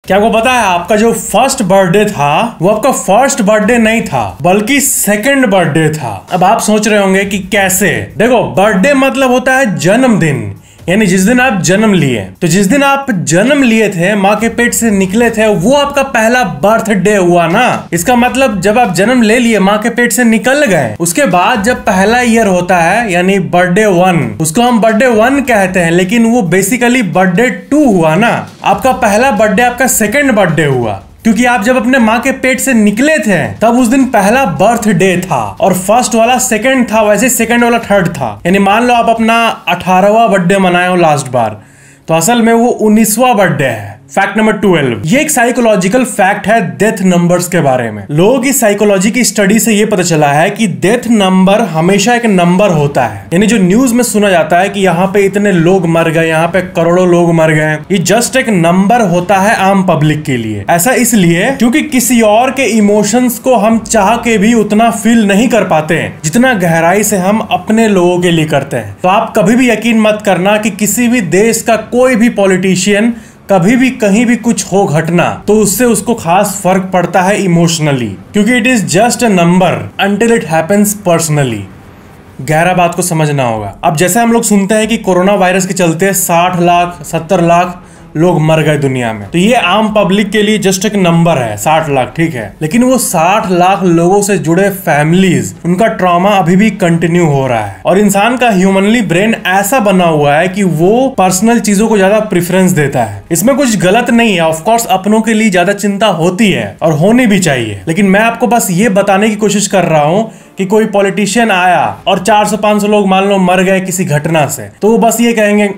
क्या आपको पता है आपका जो फर्स्ट बर्थडे था वो आपका फर्स्ट बर्थडे नहीं था बल्कि सेकंड बर्थडे था। अब आप सोच रहे होंगे कि कैसे। देखो, बर्थडे मतलब होता है जन्मदिन, यानी जिस दिन आप जन्म लिए। तो जिस दिन आप जन्म लिए थे, माँ के पेट से निकले थे, वो आपका पहला बर्थडे हुआ ना। इसका मतलब जब आप जन्म ले लिए, माँ के पेट से निकल गए, उसके बाद जब पहला ईयर होता है यानी बर्थडे 1, उसको हम बर्थडे 1 कहते हैं, लेकिन वो बेसिकली बर्थडे 2 हुआ ना। आपका पहला बर्थडे आपका सेकेंड बर्थडे हुआ, क्योंकि आप जब अपने माँ के पेट से निकले थे तब उस दिन पहला बर्थडे था और फर्स्ट वाला सेकंड था, वैसे सेकंड वाला थर्ड था। यानी मान लो आप अपना 18वां बर्थडे मनाए हो लास्ट बार, तो असल में वो 19वां बर्थडे है। फैक्ट नंबर 12, ये एक साइकोलॉजिकल फैक्ट है डेथ नंबर्स के बारे में। लोगों की साइकोलॉजी की स्टडी से ये पता चला है कि डेथ नंबर हमेशा एक नंबर होता है। यानी जो न्यूज में सुना जाता है कि यहाँ पे इतने लोग मर गए, यहाँ पे करोड़ों लोग मर गए, ये जस्ट एक नंबर होता है आम पब्लिक के लिए। ऐसा इसलिए क्योंकि किसी और के इमोशंस को हम चाह के भी उतना फील नहीं कर पाते जितना गहराई से हम अपने लोगों के लिए करते हैं। तो आप कभी भी यकीन मत करना कि किसी भी देश का कोई भी पॉलिटिशियन कभी भी कहीं भी कुछ हो घटना तो उससे उसको खास फर्क पड़ता है इमोशनली, क्योंकि it is just a number until it happens personally. गहरा बात को समझना होगा। अब जैसे हम लोग सुनते हैं कि कोरोना वायरस के चलते 60 लाख 70 लाख लोग मर गए दुनिया में, तो ये आम पब्लिक के लिए जस्ट एक नंबर है, 60 लाख, ठीक है। लेकिन वो 60 लाख लोगों से जुड़े फैमिलीज, उनका ट्रॉमा अभी भी कंटिन्यू हो रहा है। और इंसान का ह्यूमनली ब्रेन ऐसा बना हुआ है कि वो पर्सनल चीजों को ज्यादा प्रेफरेंस देता है। इसमें कुछ गलत नहीं है, ऑफ कोर्स अपनों के लिए ज्यादा चिंता होती है और होनी भी चाहिए। लेकिन मैं आपको बस ये बताने की कोशिश कर रहा हूँ कि कोई पॉलिटिशियन आया और 400-500 लोग मान लो मर गए किसी घटना से, तो वो बस ये कहेंगे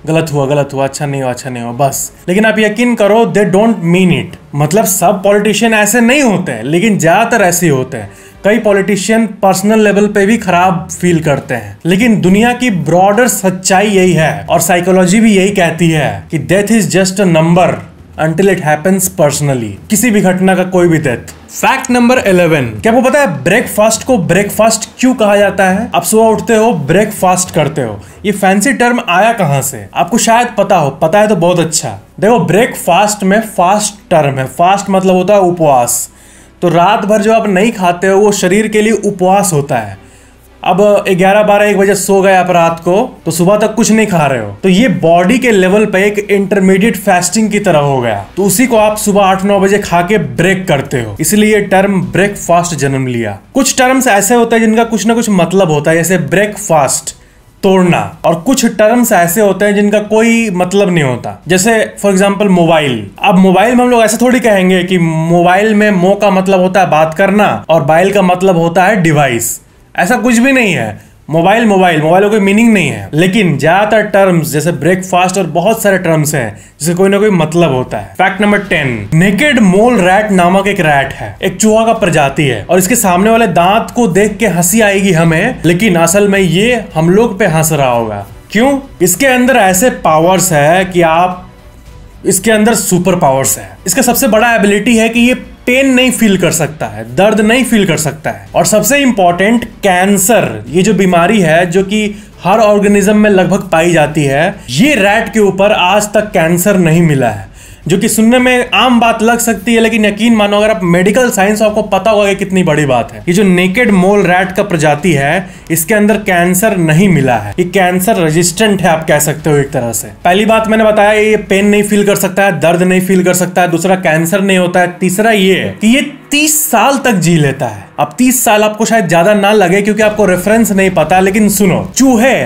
गलत हुआ, अच्छा नहीं हुआ बस। लेकिन आप यकीन करो, दे डोंट मीन इट। मतलब सब पॉलिटिशियन ऐसे नहीं होते हैं, लेकिन ज्यादातर ऐसे ही होते हैं। कई पॉलिटिशियन पर्सनल लेवल पे भी खराब फील करते हैं। लेकिन दुनिया की ब्रॉडर सच्चाई यही है और साइकोलॉजी भी यही कहती है कि death is just a number until it happens personally। किसी भी घटना का कोई भी डेथ। फैक्ट नंबर 11, क्या आपको पता है ब्रेकफास्ट को ब्रेकफास्ट क्यों कहा जाता है? आप सुबह उठते हो, ब्रेकफास्ट करते हो, ये फैंसी टर्म आया कहां से? आपको शायद पता हो, पता है तो बहुत अच्छा। देखो, ब्रेकफास्ट में फास्ट टर्म है। फास्ट मतलब होता है उपवास। तो रात भर जो आप नहीं खाते हो वो शरीर के लिए उपवास होता है। अब 11-12-1 बजे सो गए आप रात को, तो सुबह तक कुछ नहीं खा रहे हो, तो ये बॉडी के लेवल पे एक इंटरमीडिएट फास्टिंग की तरह हो गया। तो उसी को आप सुबह 8-9 बजे खा के ब्रेक करते हो, इसलिए ये टर्म ब्रेकफास्ट जन्म लिया। कुछ टर्म्स ऐसे होते हैं जिनका कुछ ना कुछ मतलब होता है, जैसे ब्रेकफास्ट तोड़ना, और कुछ टर्म्स ऐसे होते हैं जिनका कोई मतलब नहीं होता। जैसे फॉर एग्जांपल मोबाइल। अब मोबाइल में हम लोग ऐसे थोड़ी कहेंगे कि मोबाइल में मो का मतलब होता है बात करना और बाइल का मतलब होता है डिवाइस। ऐसा कुछ भी नहीं है। मोबाइल का कोई मीनिंग नहीं है। लेकिन ज्यादातर टर्म्स जैसे ब्रेकफास्ट और बहुत सारे टर्म्स हैं जिसे कोई ना कोई मतलब होता है। फैक्ट नंबर 10, नेकेड मोल रैट नामक एक रैट है, एक चूहा का प्रजाति है, और इसके सामने वाले दांत को देख के हंसी आएगी हमें, लेकिन असल में ये हम लोग पे हंस रहा होगा। क्यों? इसके अंदर ऐसे पावर्स है कि इसके अंदर सुपर पावर्स है। इसका सबसे बड़ा एबिलिटी है कि ये पेन नहीं फील कर सकता है, दर्द नहीं फील कर सकता है। और सबसे इंपॉर्टेंट, कैंसर, ये जो बीमारी है जो कि हर ऑर्गेनिज्म में लगभग पाई जाती है, ये रैट के ऊपर आज तक कैंसर नहीं मिला है। जो कि सुनने में आम बात लग सकती है, लेकिन यकीन मानो अगर आप मेडिकल साइंस हो आपको पता होगा कि कितनी बड़ी बात है। ये जो नेकेड मोल रैट का प्रजाति है, इसके अंदर कैंसर नहीं मिला है। ये कैंसर रेजिस्टेंट है, आप कह सकते हो एक तरह से। पहली बात मैंने बताया, ये पेन नहीं फील कर सकता है, दर्द नहीं फील कर सकता है। दूसरा, कैंसर नहीं होता है। तीसरा ये है कि ये 30 साल तक जी लेता है। अब 30 साल आपको शायद ज्यादा ना लगे क्योंकि आपको रेफरेंस नहीं पता, लेकिन सुनो, चूहे,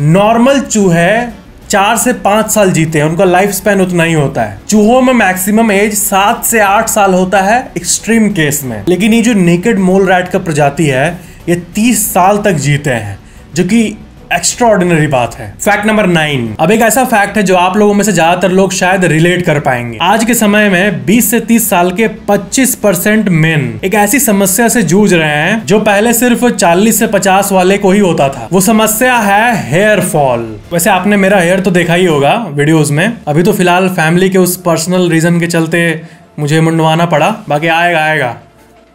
नॉर्मल चूहे 4 से 5 साल जीते हैं, उनका लाइफ स्पैन उतना ही होता है। चूहों में मैक्सिमम एज 7 से 8 साल होता है एक्सट्रीम केस में। लेकिन ये जो नेकेड मोल रैट का प्रजाति है, ये 30 साल तक जीते हैं, जो कि एक्स्ट्राऑर्डिनरी बात है। फैक्ट नंबर 9, अब एक ऐसा फैक्ट है जो आप लोगों में से ज्यादातर लोग शायद रिलेट कर पाएंगे। आज के समय में 20 से 30 साल के 25% मेन एक ऐसी समस्या से जूझ रहे हैं जो पहले सिर्फ 40 से 50 वाले को ही होता था। वो समस्या है हेयर फॉल। वैसे आपने मेरा हेयर तो देखा ही होगा वीडियोस में। अभी तो फिलहाल फैमिली के उस पर्सनल रीजन के चलते मुझे मुंडवाना पड़ा, बाकी आएगा।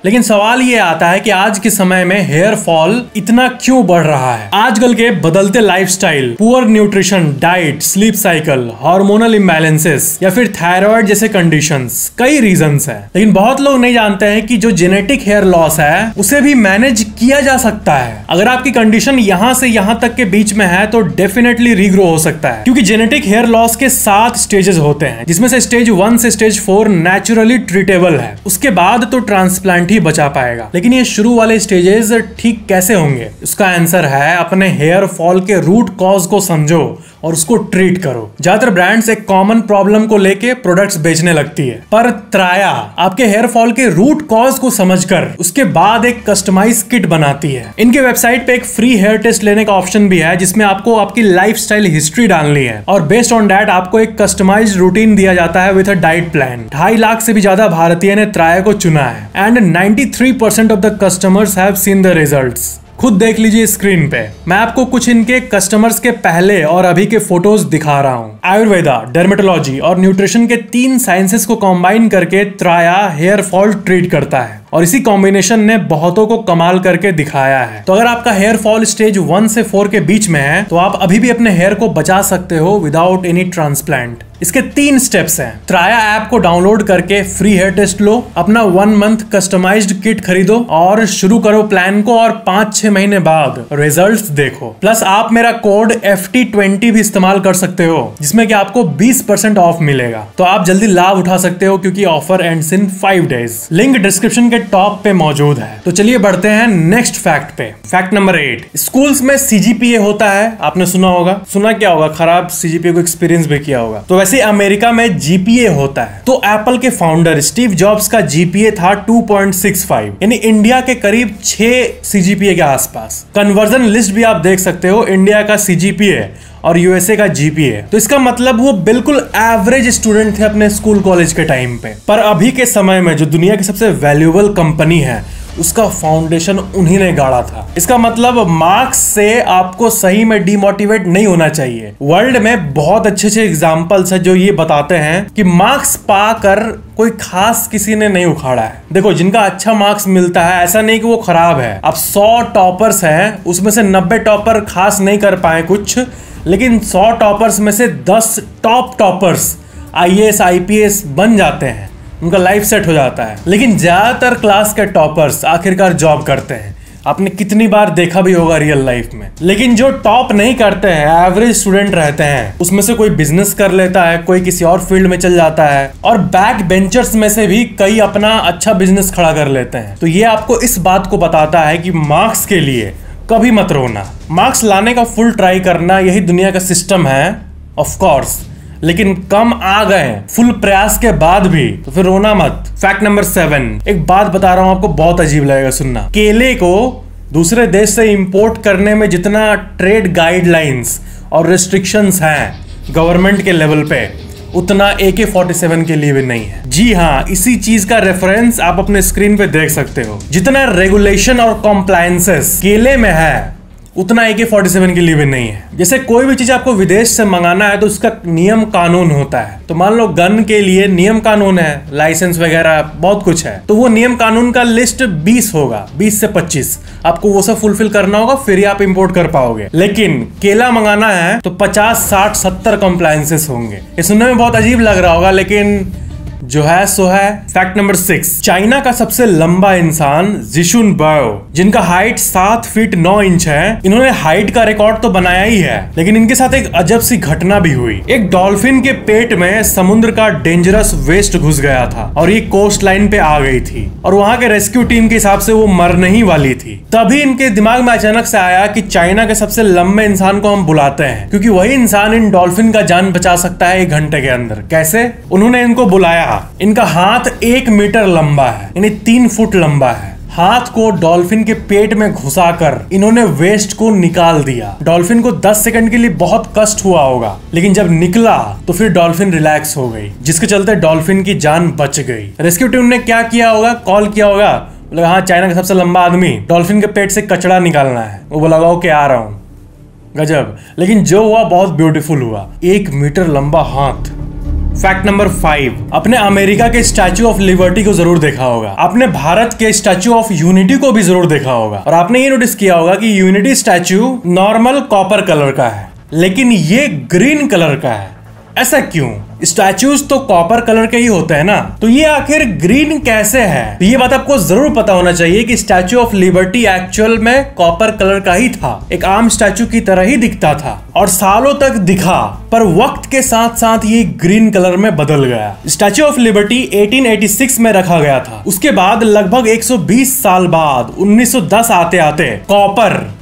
लेकिन सवाल ये आता है कि आज के समय में हेयर फॉल इतना क्यों बढ़ रहा है। आजकल के बदलते lifestyle, poor nutrition, diet, sleep cycle, hormonal imbalances या फिर थायराइड जैसे कंडीशंस, कई रीजंस है। लेकिन बहुत लोग नहीं जानते हैं कि जो जेनेटिक हेयर लॉस है उसे भी मैनेज किया जा सकता है। अगर आपकी कंडीशन यहाँ से यहाँ तक के बीच में है तो डेफिनेटली रीग्रो हो सकता है, क्योंकि जेनेटिक हेयर लॉस के 7 स्टेजेस होते हैं, जिसमें से स्टेज 1 से स्टेज 4 नेचुरली ट्रीटेबल है। उसके बाद तो ट्रांसप्लांट ही बचा पाएगा। लेकिन ये शुरू वाले स्टेजेस ठीक कैसे होंगे? उसका आंसर है अपने हेयर फॉल के रूट कॉज को समझो और उसको ट्रीट करो। ज्यादातर ब्रांड्स एक कॉमन प्रॉब्लम को लेके प्रोडक्ट्स बेचने लगती है, पर त्राया आपके हेयर फॉल के रूट कॉज को समझकर उसके बाद एक कस्टमाइज किट बनाती है। इनके वेबसाइट पे एक फ्री हेयर टेस्ट लेने का ऑप्शन भी है, जिसमें आपको आपकी लाइफस्टाइल हिस्ट्री डालनी है और बेस्ड ऑन दैट आपको एक कस्टमाइज्ड रूटीन दिया जाता है with a diet plan. 2.5 lakh से भी ज्यादा भारतीय ने त्राया को चुना है and 93% of the customers have seen the results. खुद देख लीजिए स्क्रीन पे। मैं आपको कुछ इनके कस्टमर्स के पहले और अभी के फोटोज दिखा रहा हूँ। आयुर्वेदा, डर्मेटोलॉजी और न्यूट्रिशन के 3 साइंसेस को कंबाइन करके त्राया हेयर फॉल ट्रीट करता है और इसी कॉम्बिनेशन ने बहुतों को कमाल करके दिखाया है। तो अगर आपका हेयर फॉल स्टेज 1 से 4 के बीच में है तो आप अभी भी अपने हेयर को बचा सकते हो विदाउट एनी ट्रांसप्लांट। इसके 3 स्टेप्स हैं। त्राया ऐप को डाउनलोड करके फ्री हेयर टेस्ट लो, अपना 1 मंथ कस्टमाइज्ड किट खरीदो और शुरू करो प्लान को, और 5-6 महीने बाद रिजल्ट्स देखो। प्लस आप मेरा कोड FT20 भी इस्तेमाल कर सकते हो, जिसमें कि आपको 20% ऑफ मिलेगा। तो आप जल्दी लाभ उठा सकते हो क्योंकि offer ends in 5 days. Link description के टॉप पे मौजूद है। तो चलिए बढ़ते हैं नेक्स्ट फैक्ट पे। फैक्ट नंबर 8, स्कूल्स में CGPA होता है, आपने सुना होगा। सुना क्या होगा, खराब CGPA को एक्सपीरियंस भी किया होगा। तो वैसे अमेरिका में GPA होता है। तो एप्पल के फाउंडर स्टीव जॉब्स का GPA था 2.65, यानी इंडिया के करीब 6 CGPA के आसपास। कन्वर्जन लिस्ट भी आप देख सकते हो, इंडिया का CGPA और USA का GPA। तो इसका मतलब वो बिल्कुल एवरेज स्टूडेंट थे अपने स्कूल कॉलेज के टाइम पे। पर अभी के समय में जो दुनिया की सबसे वैल्यूएबल कंपनी है उसका फाउंडेशन उन्हीं ने गाड़ा था। इसका मतलब मार्क्स से आपको सही में डिमोटिवेट नहीं होना चाहिए। वर्ल्ड में बहुत अच्छे एग्जांपल्स है जो ये बताते हैं कि मार्क्स पाकर कोई खास किसी ने नहीं उखाड़ा है। देखो, जिनका अच्छा मार्क्स मिलता है ऐसा नहीं कि वो खराब है। अब 100 टॉपर्स हैं, उसमें से 90 टॉपर खास नहीं कर पाए कुछ, लेकिन 100 टॉपर्स में से 10 टॉप टॉपर्स IAS IPS बन जाते हैं, उनका लाइफ सेट हो जाता है। लेकिन ज्यादातर क्लास के टॉपर्स आखिरकार जॉब करते हैं। आपने कितनी बार देखा भी होगा रियल लाइफ में। लेकिन जो टॉप नहीं करते हैं, एवरेज स्टूडेंट रहते हैं, उसमें से कोई बिजनेस कर लेता है, कोई किसी और फील्ड में चल जाता है, और बैक बेंचर्स में से भी कई अपना अच्छा बिजनेस खड़ा कर लेते हैं। तो ये आपको इस बात को बताता है कि मार्क्स के लिए कभी मत रोना। मार्क्स लाने का फुल ट्राई करना, यही दुनिया का सिस्टम है ऑफ कोर्स, लेकिन कम आ गए फुल प्रयास के बाद भी तो फिर रोना मत। फैक्ट नंबर 7, एक बात बता रहा हूं आपको, बहुत अजीब लगेगा सुनना। केले को दूसरे देश से इंपोर्ट करने में जितना ट्रेड गाइडलाइंस और रेस्ट्रिक्शंस हैं गवर्नमेंट के लेवल पे, उतना AK-47 के लिए भी नहीं है। जी हाँ, इसी चीज का रेफरेंस आप अपने स्क्रीन पे देख सकते हो। जितना रेगुलेशन और कॉम्प्लायंसेस केले में है उतना AK-47 के लिए भी नहीं है। जैसे कोई भी चीज आपको विदेश से मंगाना है तो उसका नियम कानून होता है। तो मान लो गन के लिए नियम कानून है, लाइसेंस वगैरह बहुत कुछ है, तो वो नियम कानून का लिस्ट 20 होगा, 20 से 25 आपको वो सब फुलफिल करना होगा, फिर ही आप इंपोर्ट कर पाओगे। लेकिन केला मंगाना है तो 50, 60, 70 कंप्लायंसेस होंगे। ये सुनने में बहुत अजीब लग रहा होगा, लेकिन जो है सो है। फैक्ट नंबर 6, चाइना का सबसे लंबा इंसान जिशुन बाओ, जिनका हाइट 7 फीट 9 इंच है। इन्होंने हाइट का रिकॉर्ड तो बनाया ही है, लेकिन इनके साथ एक अजब सी घटना भी हुई। एक डॉल्फिन के पेट में समुद्र का डेंजरस वेस्ट घुस गया था और ये कोस्ट लाइन पे आ गई थी, और वहां के रेस्क्यू टीम के हिसाब से वो मरने ही वाली थी। तभी इनके दिमाग में अचानक से आया कि चाइना के सबसे लंबे इंसान को हम बुलाते हैं, क्योंकि वही इंसान इन डॉल्फिन का जान बचा सकता है 1 घंटे के अंदर। कैसे? उन्होंने इनको बुलाया। इनका हाथ 1 मीटर लंबा है, यानी 3 फुट लंबा है। हाथ को डॉल्फिन के पेट में घुसाकर इन्होंने वेस्ट को निकाल दिया। डॉल्फिन को 10 सेकंड के लिए बहुत कष्ट हुआ होगा, लेकिन जब निकला तो फिर डॉल्फिन रिलैक्स हो गई, जिसके चलते डॉल्फिन की जान बच गई। रेस्क्यू टीम ने क्या किया होगा? कॉल किया होगा, बोला हाँ चाइना का सबसे लंबा आदमी, डॉल्फिन के पेट से कचड़ा निकालना है। वो बोला ओके आ रहा हूं। गजब। लेकिन जो हुआ बहुत ब्यूटीफुल हुआ। 1 मीटर लंबा हाथ फैक्ट नंबर 5, अपने अमेरिका के स्टैचू ऑफ लिबर्टी को जरूर देखा होगा। आपने भारत के स्टैचू ऑफ यूनिटी को भी जरूर देखा होगा और आपने ये नोटिस किया होगा कि unity statue normal copper colour का है, लेकिन ये ग्रीन कलर का है। ऐसा क्यों? स्टैचूज तो कॉपर कलर के ही होते हैं ना, तो ये आखिर ग्रीन कैसे है? तो ये बात आपको जरूर पता होना चाहिए कि स्टैचू ऑफ लिबर्टी एक्चुअल में कॉपर कलर का ही था, एक आम स्टैचू की तरह ही दिखता था और सालों तक दिखा, पर वक्त के साथ साथ ये ग्रीन कलर में बदल गया। स्टैचू ऑफ लिबर्टी 1886 में रखा गया था। उसके बाद लगभग 120 साल बाद 1910 आते आते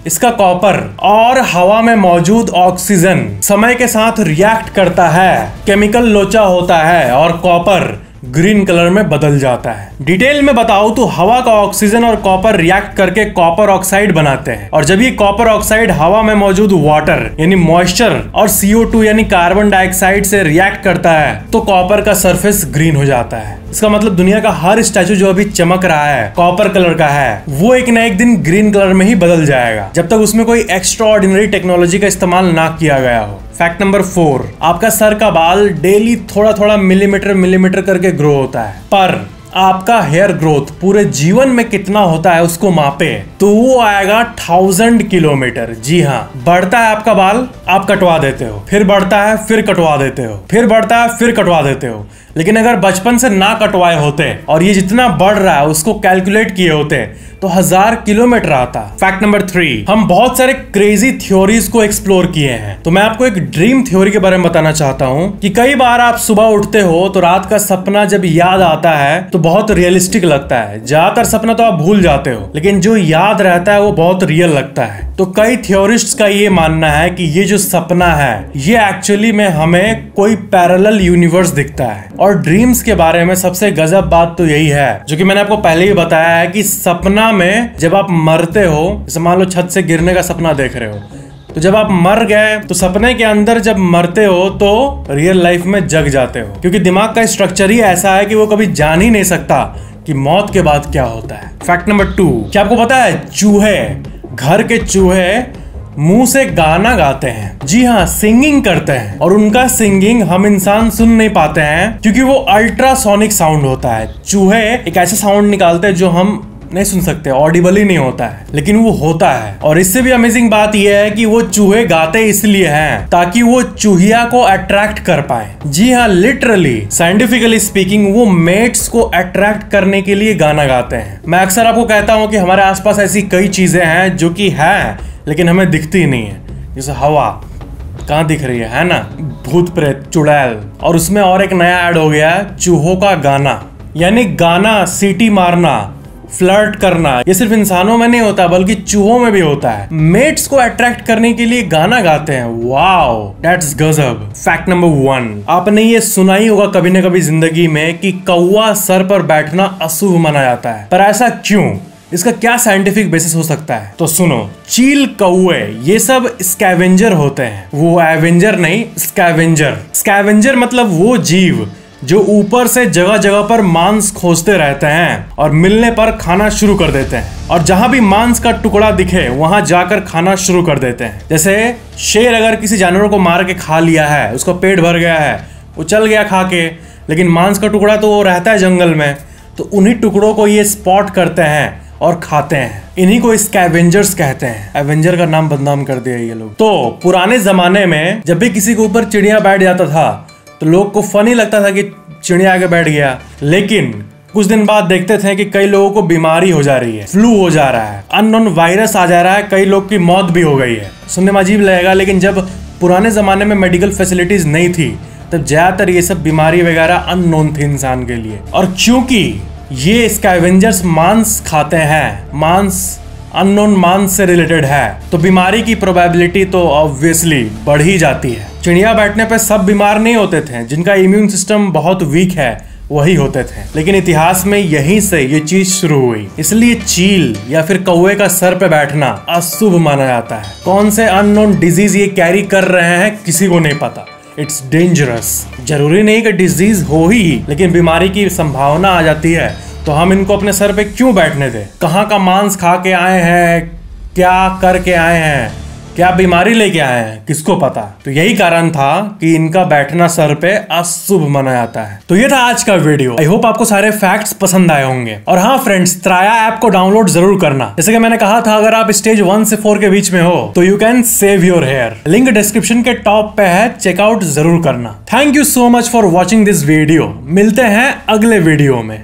इसका कॉपर और हवा में मौजूद ऑक्सीजन समय के साथ रिएक्ट करता है, केमिकल लोचा होता है और कॉपर ग्रीन कलर में बदल जाता है। डिटेल में बताऊं तो हवा का ऑक्सीजन और कॉपर रिएक्ट करके कॉपर ऑक्साइड बनाते हैं और जब ये कॉपर ऑक्साइड हवा में मौजूद वाटर यानी मॉइस्चर और CO2 यानी कार्बन डाइऑक्साइड से रिएक्ट करता है तो कॉपर का सरफेस ग्रीन हो जाता है। इसका मतलब दुनिया का हर स्टैचू जो अभी चमक रहा है कॉपर कलर का है, वो एक ना एक दिन ग्रीन कलर में ही बदल जाएगा, जब तक उसमें कोई एक्स्ट्रा ऑर्डिनरी टेक्नोलॉजी का इस्तेमाल ना किया गया हो। फैक्ट नंबर 4, आपका सर का बाल डेली थोड़ा थोड़ा मिलीमीटर करके ग्रो होता है, पर आपका हेयर ग्रोथ पूरे जीवन में कितना होता है उसको मापे तो वो आएगा 1000 किलोमीटर। जी हाँ, बढ़ता है आपका बाल, आप कटवा देते हो, फिर बढ़ता है, फिर कटवा देते हो, फिर बढ़ता है, फिर कटवा देते हो। लेकिन अगर बचपन से ना कटवाए होते और ये जितना बढ़ रहा है उसको कैलकुलेट किए होते तो 1000 किलोमीटर आता। फैक्ट नंबर 3, हम बहुत सारे क्रेजी थ्योरीज को एक्सप्लोर किए हैं, तो मैं आपको एक ड्रीम थ्योरी के बारे में बताना चाहता हूँ कि कई बार आप सुबह उठते हो तो रात का सपना जब याद आता है तो बहुत रियलिस्टिक लगता है। ज्यादातर सपना तो आप भूल जाते हो, लेकिन जो याद रहता है वो बहुत रियल लगता है। तो कई थ्योरिस्ट्स का ये मानना है कि ये जो सपना है ये एक्चुअली में हमें कोई पैरेलल यूनिवर्स दिखता है। और ड्रीम्स के बारे में सबसे गजब बात तो यही है, जो कि मैंने आपको पहले ही बताया है, कि सपना में जब आप मरते हो, जैसे मान लो छत से गिरने का सपना देख रहे हो, तो जब आप मर गए तो सपने के अंदर जब मरते हो तो रियल लाइफ में जग जाते हो, क्योंकि दिमाग का स्ट्रक्चर ही ऐसा है कि वो कभी जान ही नहीं सकता कि मौत के बाद क्या होता है। फैक्ट नंबर 2, क्या आपको पता है चूहे, घर के चूहे मुंह से गाना गाते हैं। जी हाँ, सिंगिंग करते हैं और उनका सिंगिंग हम इंसान सुन नहीं पाते हैं क्योंकि वो अल्ट्रासोनिक साउंड होता है। चूहे एक ऐसा साउंड निकालते हैं जो हम नहीं सुन सकते, ऑडिबल ही नहीं होता है, लेकिन वो होता है। और इससे भी अमेजिंग बात यह है कि वो चूहे गाते इसलिए हैं ताकि वो चूहिया को अट्रैक्ट कर पाए। जी हाँ, लिटरली साइंटिफिकली स्पीकिंग वो मेट्स को अट्रैक्ट करने के लिए गाना गाते हैं। मैं अक्सर आपको कहता हूँ कि हमारे आसपास ऐसी कई चीजें हैं जो कि है लेकिन हमें दिखती नहीं है, जैसे हवा कहाँ दिख रही है ना, भूत प्रेत, चुड़ैल। और उसमें और एक नया ऐड हो गया, चूहों का गाना, यानी गाना, सीटी मारना, फ्लर्ट करना। ये सिर्फ इंसानों में नहीं होता बल्कि चूहों में भी होता है। मेट्स को अट्रैक्ट करने के लिए गाना गाते हैं। वाओ, दैट्स गजब। फैक्ट नंबर 1, आपने ये सुना ही होगा कभी न कभी जिंदगी में कि कौवा सर पर बैठना अशुभ माना जाता है, पर ऐसा क्यों? इसका क्या साइंटिफिक बेसिस हो सकता है? तो सुनो, चील, कौवे, ये सब स्कैवेंजर होते हैं। वो एवेंजर नहीं, स्कैवेंजर। स्कैवेंजर मतलब वो जीव जो ऊपर से जगह जगह पर मांस खोजते रहते हैं और मिलने पर खाना शुरू कर देते हैं, और जहां भी मांस का टुकड़ा दिखे वहां जाकर खाना शुरू कर देते हैं। जैसे शेर अगर किसी जानवर को मार के खा लिया है, उसका पेट भर गया है, वो चल गया खा के, लेकिन मांस का टुकड़ा तो वो रहता है जंगल में, तो उन्हीं टुकड़ों को ये स्पॉट करते हैं और खाते हैं। इन्हीं को स्कैवेंजर्स कहते हैं। एवेंजर का नाम बदनाम कर दिया ये लोग। तो पुराने जमाने में जब भी किसी के ऊपर चिड़िया बैठ जाता था तो लोग को फनी लगता था कि चिड़िया आके बैठ गया, लेकिन कुछ दिन बाद देखते थे कि कई लोगों को बीमारी हो जा रही है, फ्लू हो जा रहा है, अननोन वायरस आ जा रहा है, कई लोग की मौत भी हो गई है। सुनने में अजीब लगेगा, लेकिन जब पुराने जमाने में मेडिकल फैसिलिटीज नहीं थी तब ज्यादातर ये सब बीमारी वगैरह अननोन थी इंसान के लिए। और क्योंकि ये स्कैवेंजर्स मांस खाते हैं, मांस अननोन मांस से रिलेटेड है, तो बीमारी की प्रोबेबिलिटी तो ऑब्वियसली बढ़ ही जाती है। चिड़िया बैठने पे सब बीमार नहीं होते थे, जिनका इम्यून सिस्टम बहुत वीक है वही होते थे, लेकिन इतिहास में यहीं से ये चीज शुरू हुई। इसलिए चील या फिर कौवे का सर पे बैठना अशुभ माना जाता है। कौन से अननोन डिजीज ये कैरी कर रहे हैं किसी को नहीं पता। It's dangerous. जरूरी नहीं कि डिजीज हो ही, लेकिन बीमारी की संभावना आ जाती है, तो हम इनको अपने सर पे क्यों बैठने दें? कहाँ का मांस खा के आए हैं, क्या करके आए हैं, क्या बीमारी लेके आए हैं किसको पता। तो यही कारण था कि इनका बैठना सर पे अशुभ माना जाता है। तो ये था आज का वीडियो। आई होप आपको सारे फैक्ट्स पसंद आए होंगे। और हाँ फ्रेंड्स, त्राया ऐप को डाउनलोड जरूर करना। जैसे कि मैंने कहा था, अगर आप स्टेज 1 से 4 के बीच में हो तो you can save your hair. Link description के टॉप पे है, चेकआउट जरूर करना। Thank you so much for watching this video. मिलते हैं अगले वीडियो में।